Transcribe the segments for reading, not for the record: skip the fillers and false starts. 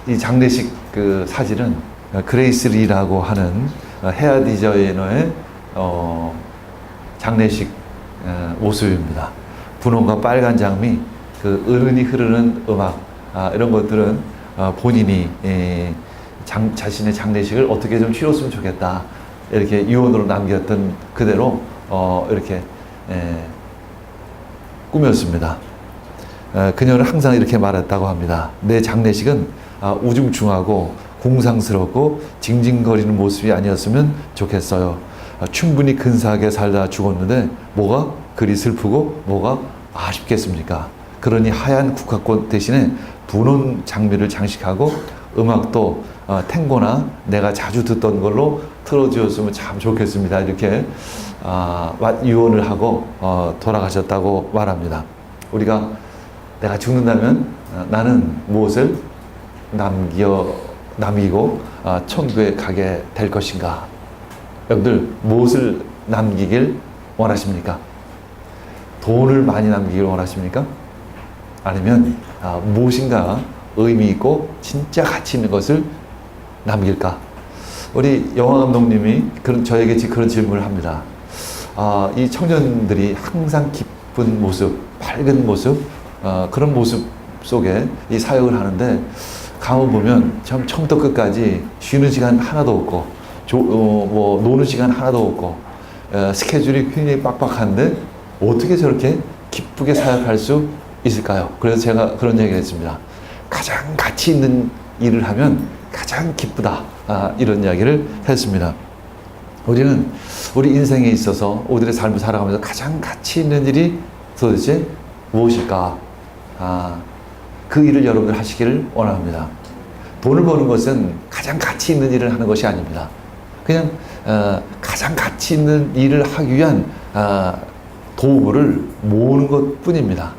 이 장례식 그 사진은 그레이스 리라고 하는 헤어 디자이너의 장례식 모습입니다. 분홍과 빨간 장미, 그 은은히 흐르는 음악, 이런 것들은 본인이 자신의 장례식을 어떻게 좀 치렀으면 좋겠다, 이렇게 유언으로 남겼던 그대로 이렇게 꾸몄습니다. 그녀는 항상 이렇게 말했다고 합니다. 내 장례식은 우중충하고 공상스럽고 징징거리는 모습이 아니었으면 좋겠어요. 충분히 근사하게 살다 죽었는데 뭐가 그리 슬프고 뭐가 아쉽겠습니까? 그러니 하얀 국화꽃 대신에 분홍 장미를 장식하고 음악도 탱고나 내가 자주 듣던 걸로 틀어주었으면 참 좋겠습니다. 이렇게 유언을 하고 돌아가셨다고 말합니다. 우리가 내가 죽는다면 나는 무엇을 남기고 천국에 가게 될 것인가? 여러분들 무엇을 남기길 원하십니까? 돈을 많이 남기길 원하십니까? 아니면 무엇인가 의미 있고 진짜 가치 있는 것을 남길까? 우리 영화 감독님이 저에게 그런 질문을 합니다. 이 청년들이 항상 기쁜 모습, 밝은 모습, 그런 모습 속에 이 사역을 하는데 가만보면 참 처음부터 끝까지 쉬는 시간 하나도 없고 노는 시간 하나도 없고 스케줄이 굉장히 빡빡한데 어떻게 저렇게 기쁘게 사역할 수 있을까요? 그래서 제가 그런 얘기를 했습니다. 가장 가치 있는 일을 하면 가장 기쁘다, 이런 이야기를 했습니다. 우리는 우리 인생에 있어서 우리의 삶을 살아가면서 가장 가치 있는 일이 도대체 무엇일까? 그 일을 여러분들 하시기를 원합니다. 돈을 버는 것은 가장 가치 있는 일을 하는 것이 아닙니다. 그냥 가장 가치 있는 일을 하기 위한 도구를 모으는 것 뿐입니다.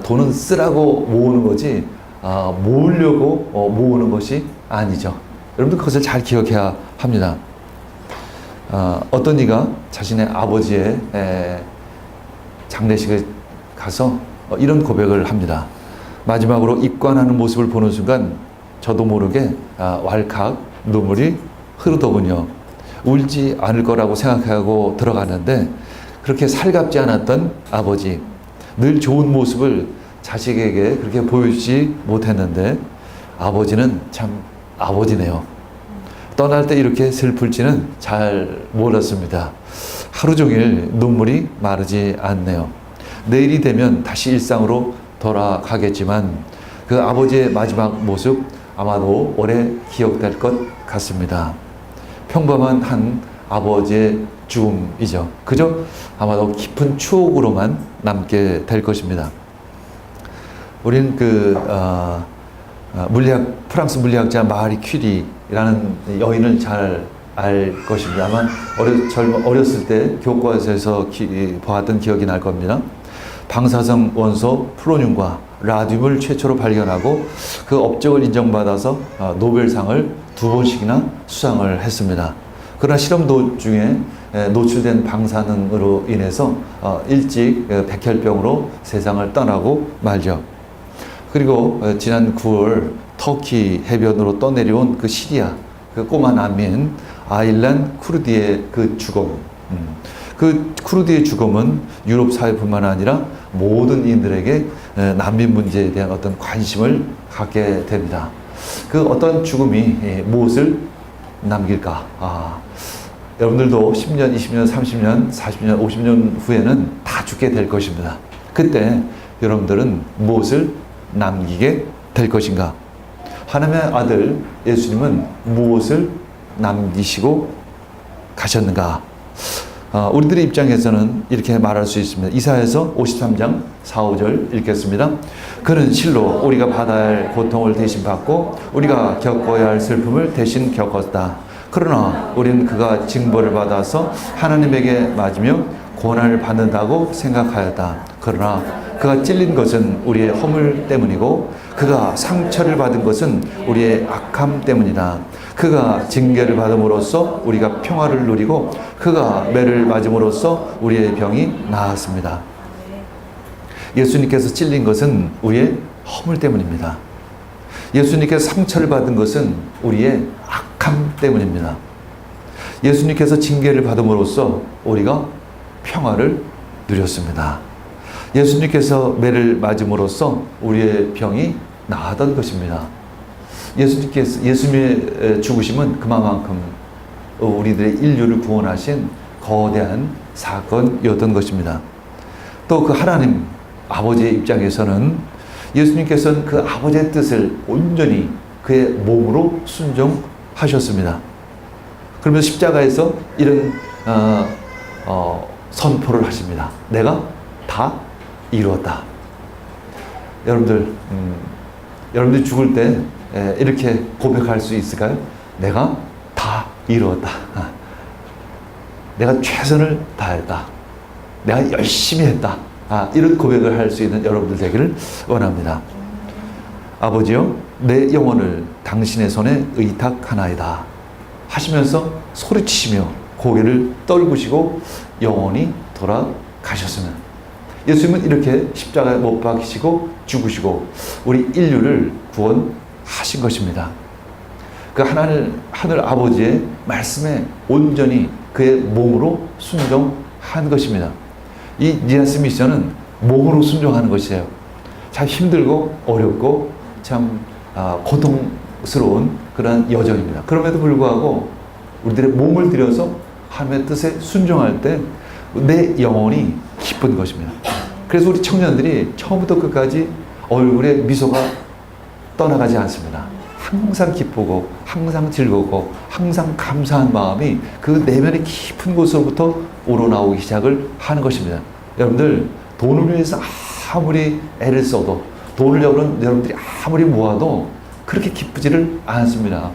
돈은 쓰라고 모으는 거지 모으려고 모으는 것이 아니죠. 여러분들 그것을 잘 기억해야 합니다. 어떤 이가 자신의 아버지의 장례식에 가서 이런 고백을 합니다. 마지막으로 입관하는 모습을 보는 순간 저도 모르게 왈칵 눈물이 흐르더군요. 울지 않을 거라고 생각하고 들어갔는데 그렇게 살갑지 않았던 아버지, 늘 좋은 모습을 자식에게 그렇게 보여주지 못했는데 아버지는 참 아버지네요. 떠날 때 이렇게 슬플지는 잘 몰랐습니다. 하루 종일 눈물이 마르지 않네요. 내일이 되면 다시 일상으로 돌아가겠지만 그 아버지의 마지막 모습 아마도 오래 기억될 것 같습니다. 평범한 한 아버지의 죽음이죠. 그저 아마도 깊은 추억으로만 남게 될 것입니다. 우리는 프랑스 물리학자 마리 큐리라는 여인을 잘 알 것입니다. 아마 어렸을 때 교과서에서 보았던 기억이 날 겁니다. 방사성 원소 플루토늄과 라듐을 최초로 발견하고 그 업적을 인정받아서 노벨상을 2번씩이나 수상을 했습니다. 그러나 실험 도중에 노출된 방사능으로 인해서 일찍 백혈병으로 세상을 떠나고 말죠. 그리고 지난 9월 터키 해변으로 떠내려온 그 시리아 그 꼬마 난민 아일란 쿠르드의 그 죽음, 그 쿠르드의 죽음은 유럽 사회뿐만 아니라 모든 인들에게 난민 문제에 대한 어떤 관심을 갖게 됩니다. 그 어떤 죽음이 무엇을 남길까? 여러분들도 10년, 20년, 30년, 40년, 50년 후에는 다 죽게 될 것입니다. 그때 여러분들은 무엇을 남기게 될 것인가? 하나님의 아들 예수님은 무엇을 남기시고 가셨는가? 우리들의 입장에서는 이렇게 말할 수 있습니다. 이사야서 53장 4, 5절 읽겠습니다. 그는 실로 우리가 받아야 할 고통을 대신 받고 우리가 겪어야 할 슬픔을 대신 겪었다. 그러나 우리는 그가 징벌을 받아서 하나님에게 맞으며 고난을 받는다고 생각하였다. 그러나 그가 찔린 것은 우리의 허물 때문이고 그가 상처를 받은 것은 우리의 악함 때문이다. 그가 징계를 받음으로써 우리가 평화를 누리고 그가 매를 맞음으로써 우리의 병이 나았습니다. 예수님께서 찔린 것은 우리의 허물 때문입니다. 예수님께서 상처를 받은 것은 우리의 악함 때문입니다. 예수님께서 징계를 받음으로써 우리가 평화를 누렸습니다. 예수님께서 매를 맞음으로써 우리의 병이 나았던 것입니다. 예수님의 죽으심은 그만큼 우리들의 인류를 구원하신 거대한 사건이었던 것입니다. 또 그 하나님 아버지의 입장에서는 예수님께서는 그 아버지의 뜻을 온전히 그의 몸으로 순종하셨습니다. 그러면서 십자가에서 이런 선포를 하십니다. 내가 다 이루었다. 여러분들 죽을 때 이렇게 고백할 수 있을까요? 내가 다 이루었다. 내가 최선을 다했다. 내가 열심히 했다. 이런 고백을 할 수 있는 여러분들 되기를 원합니다. 아버지여, 내 영혼을 당신의 손에 의탁하나이다 하시면서 소리치시며 고개를 떨구시고 영원히 돌아가셨습니다. 예수님은 이렇게 십자가에 못 박히시고 죽으시고 우리 인류를 구원하신 것입니다. 그 하늘 아버지의 말씀에 온전히 그의 몸으로 순종한 것입니다. 이 니아스 미션은 몸으로 순종하는 것이에요. 참 힘들고 어렵고 참 고통스러운 그런 여정입니다. 그럼에도 불구하고 우리들의 몸을 들여서 하나님의 뜻에 순종할 때 내 영혼이 기쁜 것입니다. 그래서 우리 청년들이 처음부터 끝까지 얼굴에 미소가 떠나가지 않습니다. 항상 기쁘고 항상 즐겁고 항상 감사한 마음이 그 내면의 깊은 곳으로부터 우러나오기 시작을 하는 것입니다. 여러분들 돈을 위해서 아무리 애를 써도 돈을 여러분들이 아무리 모아도 그렇게 기쁘지를 않습니다.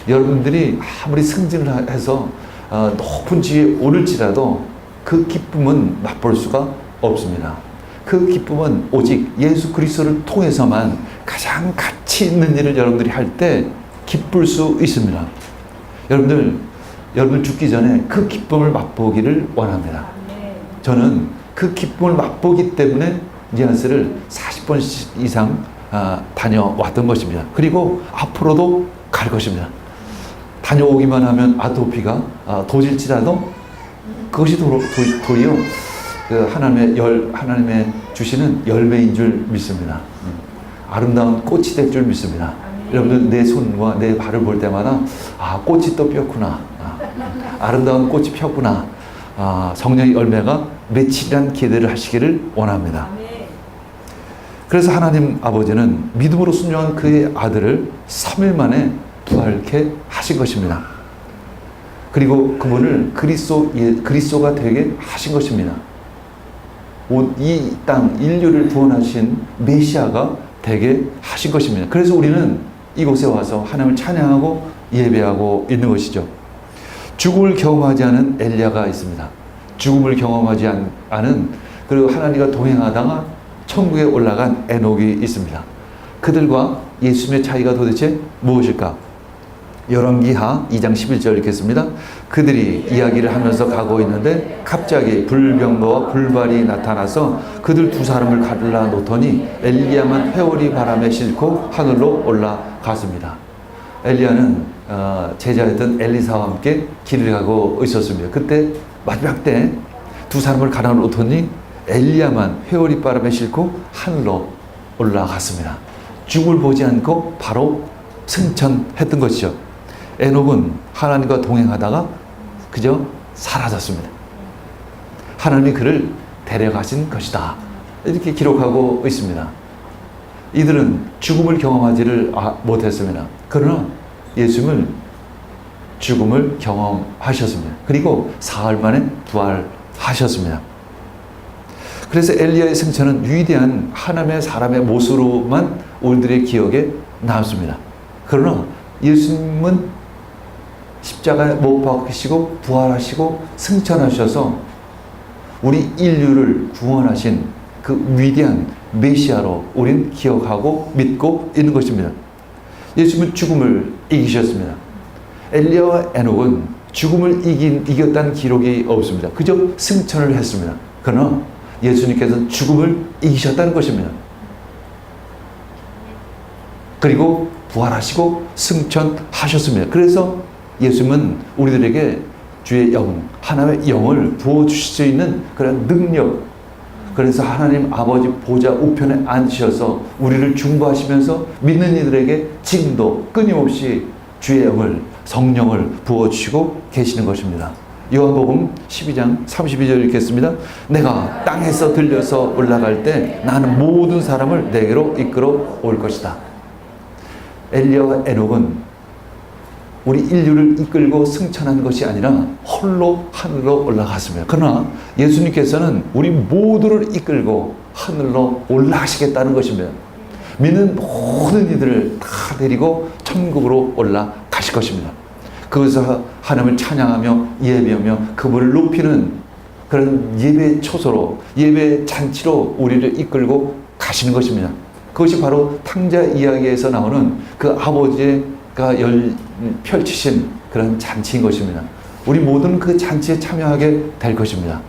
여러분들이 아무리 승진을 해서 높은 지위에 오를지라도 그 기쁨은 맛볼 수가 없습니다. 그 기쁨은 오직 예수 그리스도를 통해서만 가장 가치 있는 일을 여러분들이 할 때 기쁠 수 있습니다. 여러분들 죽기 전에 그 기쁨을 맛보기를 원합니다. 저는 그 기쁨을 맛보기 때문에 니안스를 40번 이상 다녀왔던 것입니다. 그리고 앞으로도 갈 것입니다. 다녀오기만 하면 아토피가 도질지라도 그것이 도리어 그 하나님의 주시는 열매인 줄 믿습니다. 아름다운 꽃이 될 줄 믿습니다. 여러분들 내 손과 내 발을 볼 때마다 꽃이 또 폈구나. 아름다운 꽃이 폈구나. 성령의 열매가 맺히리란 기대를 하시기를 원합니다. 그래서 하나님 아버지는 믿음으로 순종한 그의 아들을 3일 만에 부활케 하신 것입니다. 그리고 그분을 그리스도가 되게 하신 것입니다. 이 땅 인류를 구원하신 메시아가 되게 하신 것입니다. 그래서 우리는 이곳에 와서 하나님을 찬양하고 예배하고 있는 것이죠. 죽음을 경험하지 않은 엘리야가 있습니다. 죽음을 경험하지 않은 그리고 하나님과 동행하다가 천국에 올라간 에녹이 있습니다. 그들과 예수님의 차이가 도대체 무엇일까? 열왕기하 2장 11절 읽겠습니다. 그들이 이야기를 하면서 가고 있는데 갑자기 불병거와 불발이 나타나서 그들 두 사람을 갈라 놓더니 엘리야만 회오리 바람에 싣고 하늘로 올라갔습니다. 엘리야는 제자였던 엘리사와 함께 길을 가고 있었습니다. 그때 마지막 때 두 사람을 갈아 놓더니 엘리야만 회오리 바람에 싣고 하늘로 올라갔습니다. 죽음을 보지 않고 바로 승천했던 것이죠. 에녹은 하나님과 동행하다가 그저 사라졌습니다. 하나님이 그를 데려가신 것이다. 이렇게 기록하고 있습니다. 이들은 죽음을 경험하지를 못했습니다. 그러나 예수님은 죽음을 경험하셨습니다. 그리고 사흘 만에 부활하셨습니다. 그래서 엘리야의 승천은 위대한 하나님의 사람의 모습으로만 우리들의 기억에 남습니다. 그러나 예수님은 십자가에 못 박히시고 부활하시고 승천하셔서 우리 인류를 구원하신 그 위대한 메시아로 우린 기억하고 믿고 있는 것입니다. 예수님은 죽음을 이기셨습니다. 엘리야와 에녹은 죽음을 이겼다는 기록이 없습니다. 그저 승천을 했습니다. 그러나 예수님께서는 죽음을 이기셨다는 것입니다. 그리고 부활하시고 승천하셨습니다. 그래서 예수님은 우리들에게 주의 영, 하나님의 영을 부어주실 수 있는 그런 능력, 그래서 하나님 아버지 보좌 우편에 앉으셔서 우리를 중보하시면서 믿는 이들에게 지금도 끊임없이 주의 영을, 성령을 부어주시고 계시는 것입니다. 요한복음 12장 32절 읽겠습니다. 내가 땅에서 들려서 올라갈 때 나는 모든 사람을 내게로 이끌어 올 것이다. 엘리야와 에녹은 우리 인류를 이끌고 승천한 것이 아니라 홀로 하늘로 올라갔습니다. 그러나 예수님께서는 우리 모두를 이끌고 하늘로 올라가시겠다는 것입니다. 믿는 모든 이들을 다 데리고 천국으로 올라가실 것입니다. 그것을 하나님을 찬양하며 예배하며 그분을 높이는 그런 예배 초소로, 예배 잔치로 우리를 이끌고 가시는 것입니다. 그것이 바로 탕자 이야기에서 나오는 그 아버지가 펼치신 그런 잔치인 것입니다. 우리 모두는 그 잔치에 참여하게 될 것입니다.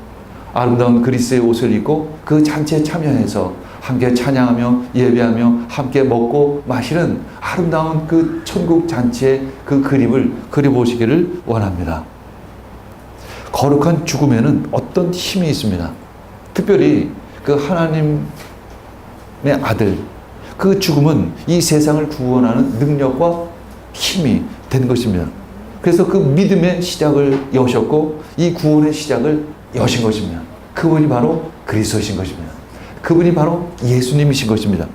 아름다운 그리스의 옷을 입고 그 잔치에 참여해서 함께 찬양하며 예배하며 함께 먹고 마시는 아름다운 그 천국 잔치의 그 그림을 그려보시기를 원합니다. 거룩한 죽음에는 어떤 힘이 있습니다. 특별히 그 하나님의 아들, 그 죽음은 이 세상을 구원하는 능력과 힘이 된 것입니다. 그래서 그 믿음의 시작을 여셨고 이 구원의 시작을 여신 것입니다. 그분이 바로 그리스도이신 것입니다. 그분이 바로 예수님이신 것입니다.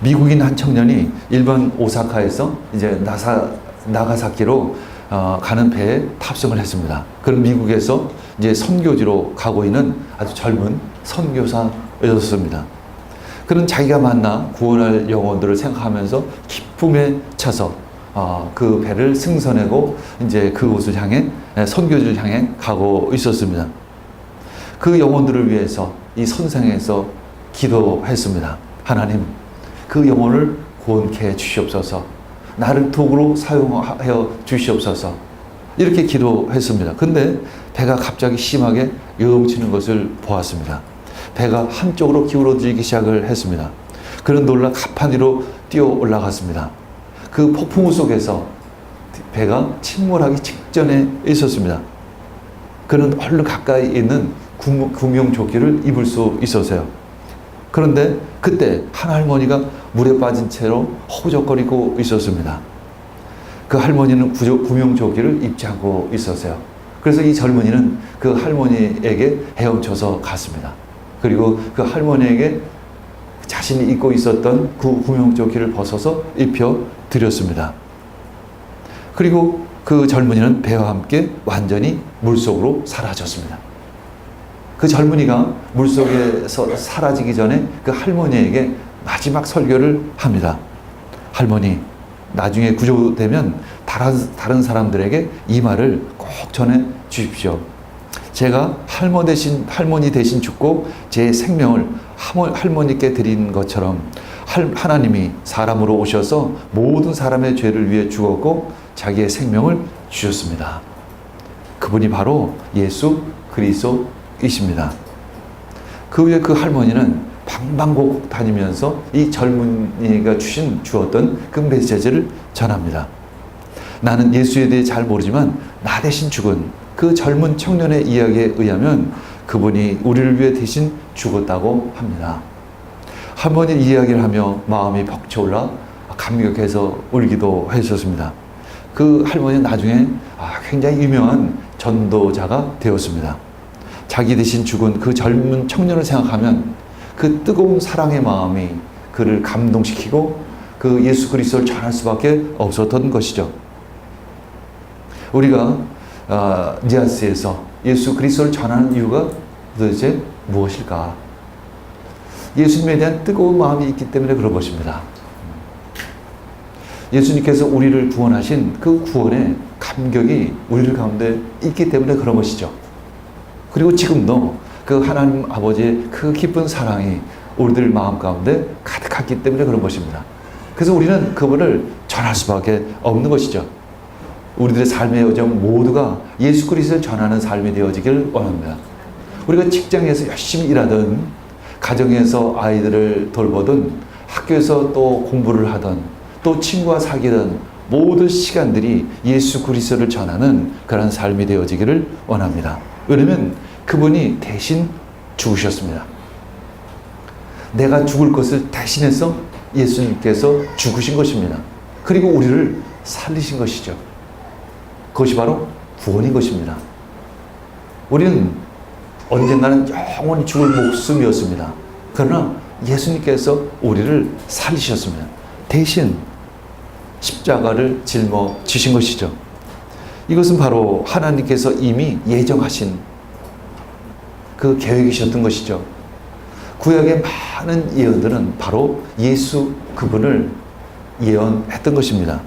미국인 한 청년이 일본 오사카에서 이제 나가사키로 가는 배에 탑승을 했습니다. 그럼 미국에서 이제 선교지로 가고 있는 아주 젊은 선교사였습니다. 그런 자기가 만나 구원할 영혼들을 생각하면서 기쁨에 차서 그 배를 승선하고 이제 그곳을 향해 선교지를 향해 가고 있었습니다. 그 영혼들을 위해서 이 선상에서 기도했습니다. 하나님, 그 영혼을 구원케 해 주시옵소서. 나를 도구로 사용하여 주시옵소서. 이렇게 기도했습니다. 근데 배가 갑자기 심하게 요동치는 것을 보았습니다. 배가 한쪽으로 기울어지기 시작을 했습니다. 그런 놀라 가판 위로 뛰어 올라갔습니다. 그 폭풍우 속에서 배가 침몰하기 직전에 있었습니다. 그는 얼른 가까이 있는 구명조끼를 입을 수 있었어요. 그런데 그때 한 할머니가 물에 빠진 채로 허우적거리고 있었습니다. 그 할머니는 구명조끼를 입지 않고 있었어요. 그래서 이 젊은이는 그 할머니에게 헤엄쳐서 갔습니다. 그리고 그 할머니에게 자신이 입고 있었던 그 구명조끼를 벗어서 입혀 드렸습니다. 그리고 그 젊은이는 배와 함께 완전히 물속으로 사라졌습니다. 그 젊은이가 물속에서 사라지기 전에 그 할머니에게 마지막 설교를 합니다. 할머니, 나중에 구조되면 다른 사람들에게 이 말을 꼭 전해 주십시오. 제가 할머니 대신 죽고 제 생명을 할머니께 드린 것처럼 하나님이 사람으로 오셔서 모든 사람의 죄를 위해 죽었고 자기의 생명을 주셨습니다. 그분이 바로 예수 그리스도이십니다. 그 후에 그 할머니는 방방곡곡 다니면서 이 젊은이가 주었던 그 메시지를 전합니다. 나는 예수에 대해 잘 모르지만 나 대신 죽은 그 젊은 청년의 이야기에 의하면 그분이 우리를 위해 대신 죽었다고 합니다. 할머니 이야기를 하며 마음이 벅차올라 감격해서 울기도 했었습니다. 그 할머니는 나중에 굉장히 유명한 전도자가 되었습니다. 자기 대신 죽은 그 젊은 청년을 생각하면 그 뜨거운 사랑의 마음이 그를 감동시키고 그 예수 그리스도를 전할 수밖에 없었던 것이죠. 우리가 니아스에서 예수 그리스도를 전하는 이유가 도대체 무엇일까? 예수님에 대한 뜨거운 마음이 있기 때문에 그런 것입니다. 예수님께서 우리를 구원하신 그 구원의 감격이 우리 가운데 있기 때문에 그런 것이죠. 그리고 지금도 그 하나님 아버지의 그 깊은 사랑이 우리들 마음 가운데 가득하기 때문에 그런 것입니다. 그래서 우리는 그분을 전할 수밖에 없는 것이죠. 우리들의 삶의 여정 모두가 예수 그리스도를 전하는 삶이 되어지기를 원합니다. 우리가 직장에서 열심히 일하든 가정에서 아이들을 돌보든 학교에서 또 공부를 하던 또 친구와 사귀던 모든 시간들이 예수 그리스도를 전하는 그런 삶이 되어지기를 원합니다. 왜냐하면 그분이 대신 죽으셨습니다. 내가 죽을 것을 대신해서 예수님께서 죽으신 것입니다. 그리고 우리를 살리신 것이죠. 그것이 바로 구원인 것입니다. 우리는 언젠가는 영원히 죽을 목숨이었습니다. 그러나 예수님께서 우리를 살리셨습니다. 대신 십자가를 짊어지신 것이죠. 이것은 바로 하나님께서 이미 예정하신 그 계획이셨던 것이죠. 구약의 많은 예언들은 바로 예수 그분을 예언했던 것입니다.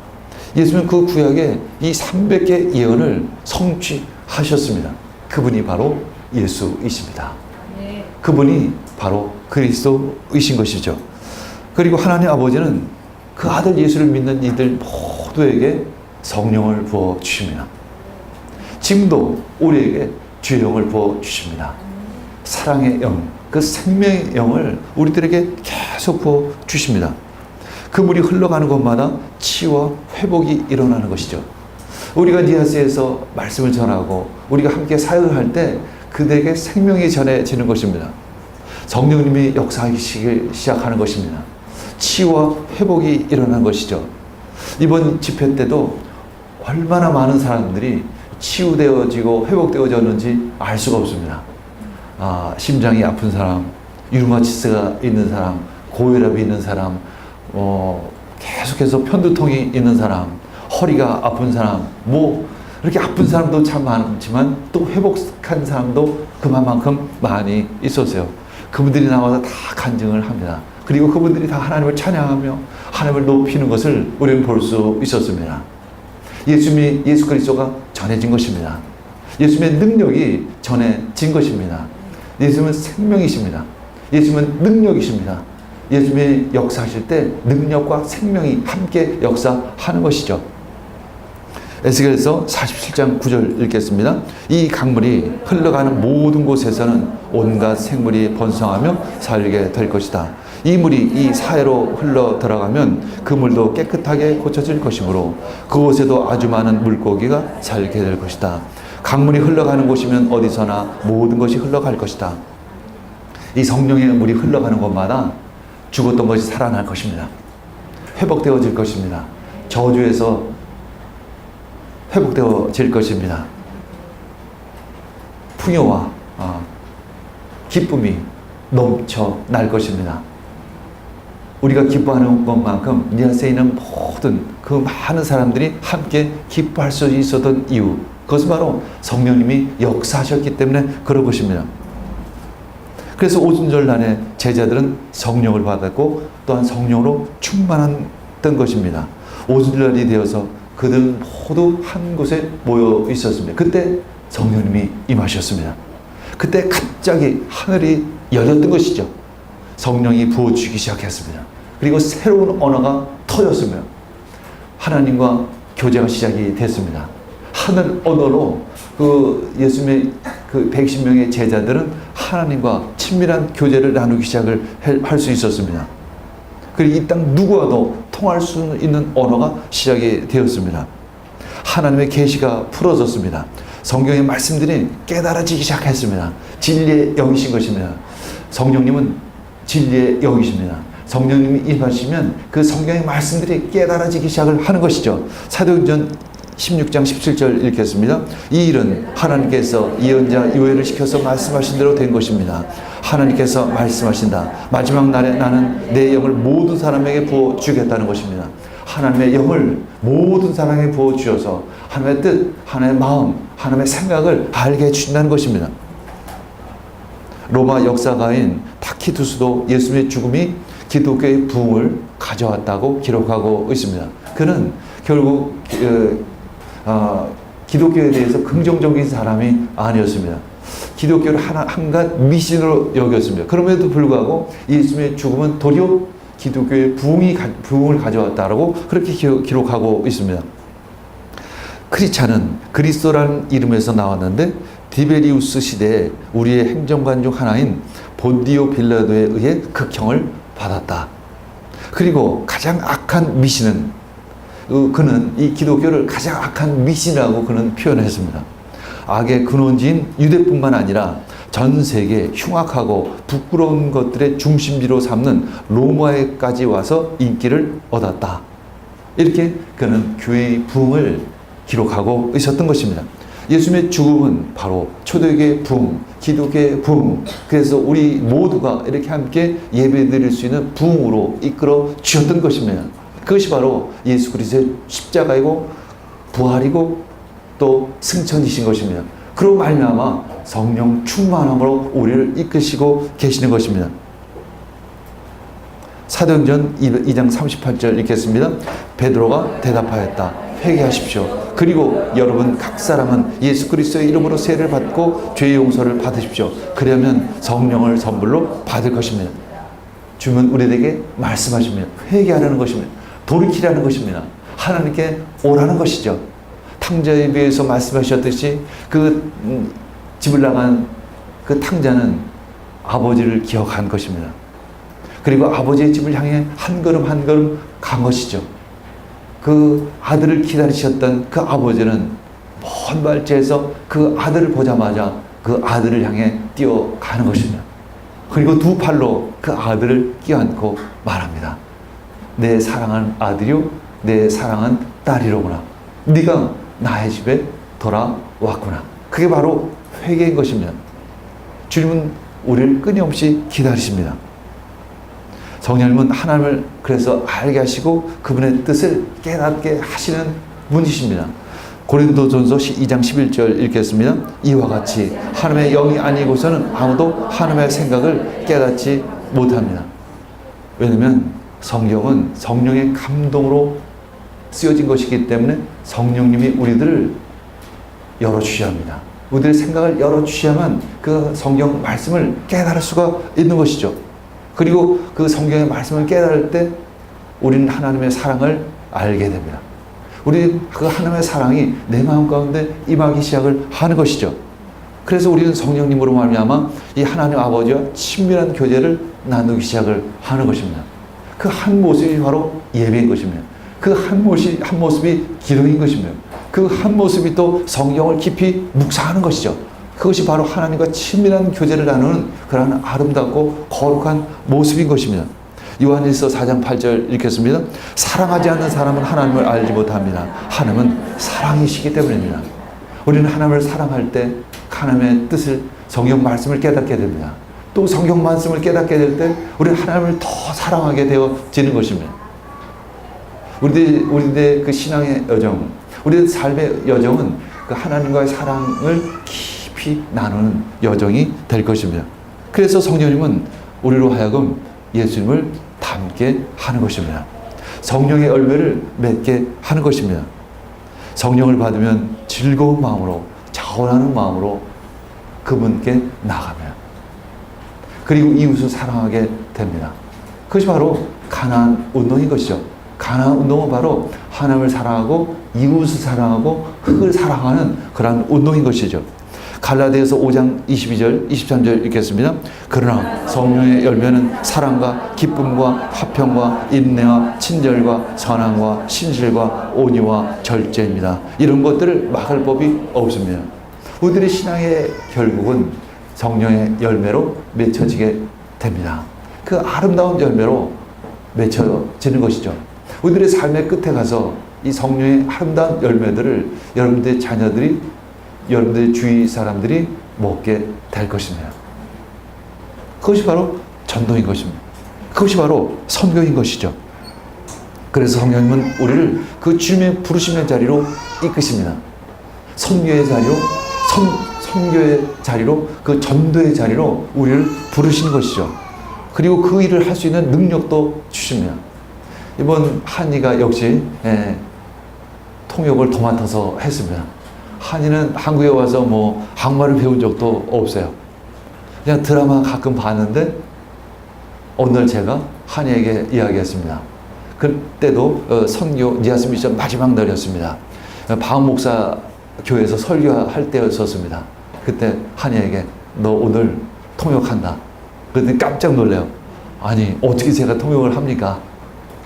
예수님은 그 구약의 이 300개 예언을 성취하셨습니다. 그분이 바로 예수이십니다. 그분이 바로 그리스도이신 것이죠. 그리고 하나님 아버지는 그 아들 예수를 믿는 이들 모두에게 성령을 부어주십니다. 지금도 우리에게 주의 영을 부어주십니다. 사랑의 영, 그 생명의 영을 우리들에게 계속 부어주십니다. 그 물이 흘러가는 곳마다 치유와 회복이 일어나는 것이죠. 우리가 니아스에서 말씀을 전하고 우리가 함께 사역을 할 때 그들에게 생명이 전해지는 것입니다. 성령님이 역사하기 시작하는 것입니다. 치유와 회복이 일어나는 것이죠. 이번 집회 때도 얼마나 많은 사람들이 치유되어지고 회복되어졌는지 알 수가 없습니다. 심장이 아픈 사람, 류마티스가 있는 사람, 고혈압이 있는 사람, 계속해서 편두통이 있는 사람, 허리가 아픈 사람, 이렇게 아픈 사람도 참 많지만 또 회복한 사람도 그만큼 많이 있었어요. 그분들이 나와서 다 간증을 합니다. 그리고 그분들이 다 하나님을 찬양하며 하나님을 높이는 것을 우리는 볼 수 있었습니다. 예수 그리스도가 전해진 것입니다. 예수님의 능력이 전해진 것입니다. 예수님은 생명이십니다. 예수님은 능력이십니다. 예수님이 역사하실 때 능력과 생명이 함께 역사하는 것이죠. 에스겔서 47장 9절 읽겠습니다. 이 강물이 흘러가는 모든 곳에서는 온갖 생물이 번성하며 살게 될 것이다. 이 물이 이 사해로 흘러 들어가면 그 물도 깨끗하게 고쳐질 것이므로 그곳에도 아주 많은 물고기가 살게 될 것이다. 강물이 흘러가는 곳이면 어디서나 모든 것이 흘러갈 것이다. 이 성령의 물이 흘러가는 곳마다 죽었던 것이 살아날 것입니다. 회복되어질 것입니다. 저주에서 회복되어질 것입니다. 풍요와 기쁨이 넘쳐날 것입니다. 우리가 기뻐하는 것만큼 니아스에 있는 모든 그 많은 사람들이 함께 기뻐할 수 있었던 이유, 그것은 바로 성령님이 역사하셨기 때문에 그런 것입니다. 그래서 오순절날에 제자들은 성령을 받았고 또한 성령으로 충만했던 것입니다. 오순절날이 되어서 그들 모두 한 곳에 모여 있었습니다. 그때 성령님이 임하셨습니다. 그때 갑자기 하늘이 열렸던 것이죠. 성령이 부어주기 시작했습니다. 그리고 새로운 언어가 터졌습니다. 하나님과 교제가 시작이 됐습니다. 하늘 언어로 그 예수님의 그 110명의 제자들은 하나님과 친밀한 교제를 나누기 시작을 할 수 있었습니다. 그리고 이 땅 누구와도 통할 수 있는 언어가 시작이 되었습니다. 하나님의 계시가 풀어졌습니다. 성경의 말씀들이 깨달아지기 시작했습니다. 진리의 영이신 것입니다. 성령님은 진리의 영이십니다. 성령님이 임하시면 그 성경의 말씀들이 깨달아지기 시작을 하는 것이죠. 사도행전 16장 17절 읽겠습니다. 이 일은 하나님께서 예언자 요엘을 시켜서 말씀하신 대로 된 것입니다. 하나님께서 말씀하신다. 마지막 날에 나는 내 영을 모든 사람에게 부어주겠다는 것입니다. 하나님의 영을 모든 사람에게 부어주셔서 하나님의 뜻, 하나님의 마음, 하나님의 생각을 알게 해주신다는 것입니다. 로마 역사가인 타키투스도 예수님의 죽음이 기독교의 부흥을 가져왔다고 기록하고 있습니다. 그는 결국 기독교에 대해서 긍정적인 사람이 아니었습니다. 기독교를 한갓 미신으로 여겼습니다. 그럼에도 불구하고 예수님의 죽음은 도리어 기독교의 부흥을 가져왔다라고 그렇게 기록하고 있습니다. 크리스찬은 그리스도라는 이름에서 나왔는데 디베리우스 시대에 우리의 행정관 중 하나인 본디오 빌라도에 의해 극형을 받았다. 그리고 가장 악한 미신은 그는 이 기독교를 가장 악한 미신이라고 그는 표현했습니다. 악의 근원지인 유대뿐만 아니라 전 세계 흉악하고 부끄러운 것들의 중심지로 삼는 로마에까지 와서 인기를 얻었다. 이렇게 그는 교회의 부흥을 기록하고 있었던 것입니다. 예수님의 죽음은 바로 초대교회의 부흥, 기독교의 부흥, 그래서 우리 모두가 이렇게 함께 예배드릴 수 있는 부흥으로 이끌어 주셨던 것입니다. 그것이 바로 예수 그리스도의 십자가이고 부활이고 또 승천이신 것입니다. 그로 말미암아 성령 충만함으로 우리를 이끄시고 계시는 것입니다. 사도행전 2장 38절 읽겠습니다. 베드로가 대답하였다. 회개하십시오. 그리고 여러분 각 사람은 예수 그리스도의 이름으로 세례를 받고 죄의 용서를 받으십시오. 그러면 성령을 선물로 받을 것입니다. 주님은 우리에게 말씀하십니다. 회개하라는 것입니다. 돌이키라는 것입니다. 하나님께 오라는 것이죠. 탕자에 비해서 말씀하셨듯이 그 집을 나간 그 탕자는 아버지를 기억한 것입니다. 그리고 아버지의 집을 향해 한 걸음 한 걸음 간 것이죠. 그 아들을 기다리셨던 그 아버지는 먼 발치에서 그 아들을 보자마자 그 아들을 향해 뛰어가는 것입니다. 그리고 두 팔로 그 아들을 껴안고 말합니다. 내 사랑하는 아들이요 내 사랑하는 딸이로구나. 네가 나의 집에 돌아왔구나. 그게 바로 회개인 것입니다. 주님은 우리를 끊임없이 기다리십니다. 성령님은 하나님을 그래서 알게 하시고 그분의 뜻을 깨닫게 하시는 분이십니다. 고린도전서 2장 11절 읽겠습니다. 이와 같이 하나님의 영이 아니고서는 아무도 하나님의 생각을 깨닫지 못합니다. 왜냐하면 성경은 성령의 감동으로 쓰여진 것이기 때문에 성령님이 우리들을 열어주셔야 합니다. 우리들의 생각을 열어주셔야만 그 성경 말씀을 깨달을 수가 있는 것이죠. 그리고 그 성경의 말씀을 깨달을 때 우리는 하나님의 사랑을 알게 됩니다. 우리 그 하나님의 사랑이 내 마음 가운데 임하기 시작을 하는 것이죠. 그래서 우리는 성령님으로 말미암아 이 하나님 아버지와 친밀한 교제를 나누기 시작을 하는 것입니다. 그 한 모습이 바로 예배인 것입니다. 그 한 모습이 기도인 것입니다. 그 한 모습이 또 성경을 깊이 묵상하는 것이죠. 그것이 바로 하나님과 친밀한 교제를 나누는 그러한 아름답고 거룩한 모습인 것입니다. 요한일서 4장 8절 읽겠습니다. 사랑하지 않는 사람은 하나님을 알지 못합니다. 하나님은 사랑이시기 때문입니다. 우리는 하나님을 사랑할 때 하나님의 뜻을 성경 말씀을 깨닫게 됩니다. 또 성경 말씀을 깨닫게 될 때 우리는 하나님을 더 사랑하게 되어지는 것입니다. 우리들의 그 신앙의 여정, 우리의 삶의 여정은 그 하나님과의 사랑을 깊이 나누는 여정이 될 것입니다. 그래서 성령님은 우리로 하여금 예수님을 닮게 하는 것입니다. 성령의 열매를 맺게 하는 것입니다. 성령을 받으면 즐거운 마음으로, 자원하는 마음으로 그분께 나갑니다. 그리고 이웃을 사랑하게 됩니다. 그것이 바로 가나안 운동인 것이죠. 가나안 운동은 바로 하나님을 사랑하고 이웃을 사랑하고 흙을 사랑하는 그러한 운동인 것이죠. 갈라디아서 5장 22절, 23절 읽겠습니다. 그러나 성령의 열매는 사랑과 기쁨과 화평과 인내와 친절과 선함과 신실과 온유와 절제입니다. 이런 것들을 막을 법이 없습니다. 우리들의 신앙의 결국은 성령의 열매로 맺혀지게 됩니다. 그 아름다운 열매로 맺혀지는 것이죠. 우리들의 삶의 끝에 가서 이 성령의 아름다운 열매들을 여러분들의 자녀들이, 여러분들의 주위 사람들이 먹게 될 것입니다. 그것이 바로 전도인 것입니다. 그것이 바로 선교인 것이죠. 그래서 성령님은 우리를 그 주님의 부르심의 자리로 이끄십니다. 선교의 자리로, 선교의 자리로, 그 전도의 자리로 우리를 부르시는 것이죠. 그리고 그 일을 할 수 있는 능력도 주십니다. 이번 한이가 역시 통역을 도맡아서 했습니다. 한이는 한국에 와서 뭐 한국말을 배운 적도 없어요. 그냥 드라마 가끔 봤는데 오늘 제가 한이에게 이야기했습니다. 그때도 선교 니아스 미션 마지막 날이었습니다. 바움 목사 교회에서 설교할 때였었습니다. 그때 한이에게 너 오늘 통역한다. 그랬더니 깜짝 놀래요. 아니 어떻게 제가 통역을 합니까?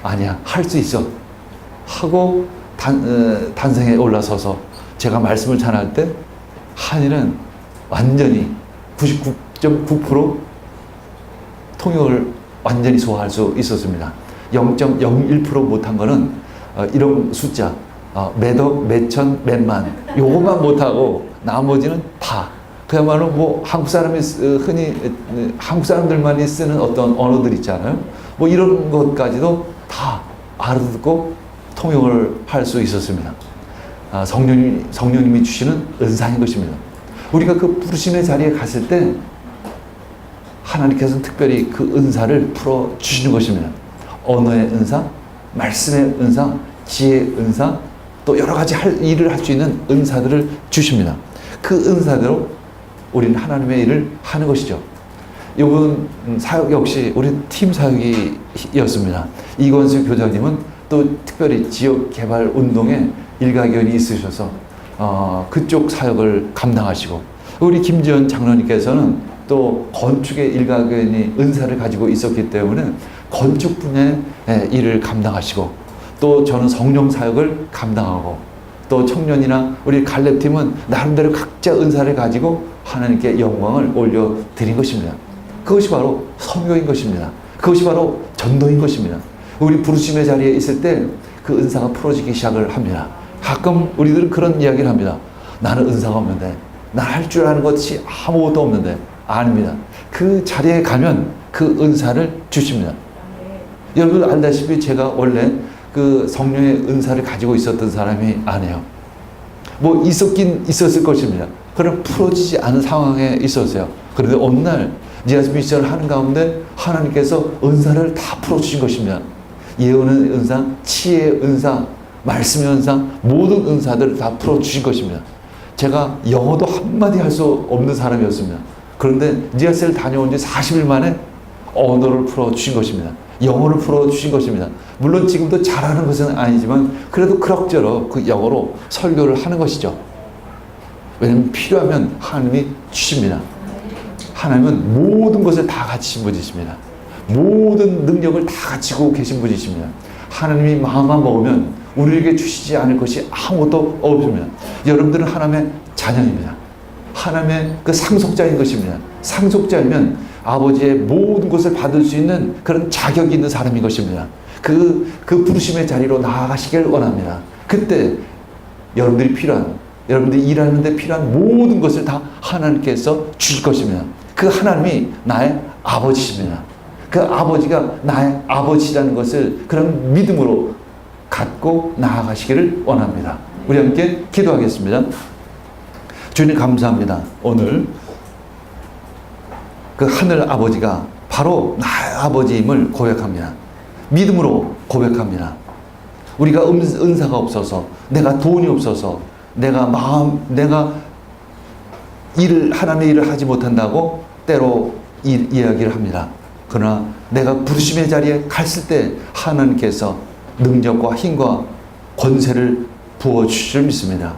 아니야, 할 수 있어 하고 단상에 올라서서 제가 말씀을 전할 때 한일은 완전히 99.9% 통역을 완전히 소화할 수 있었습니다. 0.01% 못한 거는 이런 숫자 몇억, 몇천, 몇만 요것만 못하고 나머지는 다 그야말로 뭐 한국 사람이 흔히 한국 사람들만이 쓰는 어떤 언어들 있잖아요. 뭐 이런 것까지도 다 알아듣고 통역을 할 수 있었습니다. 성령님이 주시는 은사인 것입니다. 우리가 그 부르심의 자리에 갔을 때 하나님께서는 특별히 그 은사를 풀어 주시는 것입니다. 언어의 은사, 말씀의 은사, 지혜의 은사, 또 여러 가지 일을 할 수 있는 은사들을 주십니다. 그 은사대로 우리는 하나님의 일을 하는 것이죠. 이번 사역 역시 우리 팀 사역이었습니다. 이건수 교장님은 또 특별히 지역 개발 운동에 일가견이 있으셔서 그쪽 사역을 감당하시고, 우리 김지연 장로님께서는 또 건축의 일가견이 은사를 가지고 있었기 때문에 건축 분야의 일을 감당하시고, 또 저는 성령 사역을 감당하고, 또 청년이나 우리 갈렙팀은 나름대로 각자 은사를 가지고 하나님께 영광을 올려드린 것입니다. 그것이 바로 선교인 것입니다. 그것이 바로 전도인 것입니다. 우리 부르심의 자리에 있을 때 그 은사가 풀어지기 시작을 합니다. 가끔 우리들은 그런 이야기를 합니다. 나는 은사가 없는데, 난 할 줄 아는 것이 아무것도 없는데. 아닙니다. 그 자리에 가면 그 은사를 주십니다. 여러분 알다시피 제가 원래 그 성령의 은사를 가지고 있었던 사람이 아니에요. 뭐 있었긴 있었을 것입니다. 그럼 풀어지지 않은 상황에 있었어요. 그런데 어느 날 지하스 미션을 하는 가운데 하나님께서 은사를 다 풀어주신 것입니다. 예언의 은사, 치의 은사, 말씀의 은사, 모든 은사들을 다 풀어주신 것입니다. 제가 영어도 한마디 할 수 없는 사람이었습니다. 그런데 지하스를 다녀온 지 40일 만에 언어를 풀어주신 것입니다. 영어를 풀어주신 것입니다. 물론 지금도 잘하는 것은 아니지만 그래도 그럭저럭 그 영어로 설교를 하는 것이죠. 왜냐하면 필요하면 하나님이 주십니다. 하나님은 모든 것을 다 가지신 분이십니다. 모든 능력을 다 가지고 계신 분이십니다. 하나님이 마음만 먹으면 우리에게 주시지 않을 것이 아무것도 없습니다. 여러분들은 하나님의 자녀입니다. 하나님의 그 상속자인 것입니다. 상속자이면 아버지의 모든 것을 받을 수 있는 그런 자격이 있는 사람인 것입니다. 그 부르심의 자리로 나아가시길 원합니다. 그때 여러분들이 여러분들이 일하는 데 필요한 모든 것을 다 하나님께서 주실 것입니다. 그 하나님이 나의 아버지십니다. 그 아버지가 나의 아버지라는 것을 그런 믿음으로 갖고 나아가시기를 원합니다. 우리 함께 기도하겠습니다. 주님 감사합니다. 오늘 그 하늘 아버지가 바로 나의 아버지임을 고백합니다. 믿음으로 고백합니다. 우리가 은사가 없어서, 내가 돈이 없어서, 내가 하나님의 일을 하지 못한다고 때로 이야기를 합니다. 그러나 내가 부르심의 자리에 갔을 때 하나님께서 능력과 힘과 권세를 부어주실 줄 믿습니다.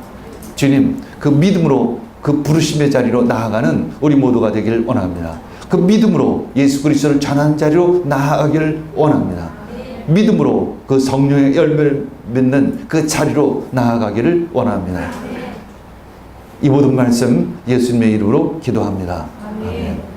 주님, 그 믿음으로 그 부르심의 자리로 나아가는 우리 모두가 되기를 원합니다. 그 믿음으로 예수 그리스도를 전하는 자리로 나아가기를 원합니다. 믿음으로 그 성령의 열매를 맺는 그 자리로 나아가기를 원합니다. 이 모든 말씀 예수님의 이름으로 기도합니다. 아멘.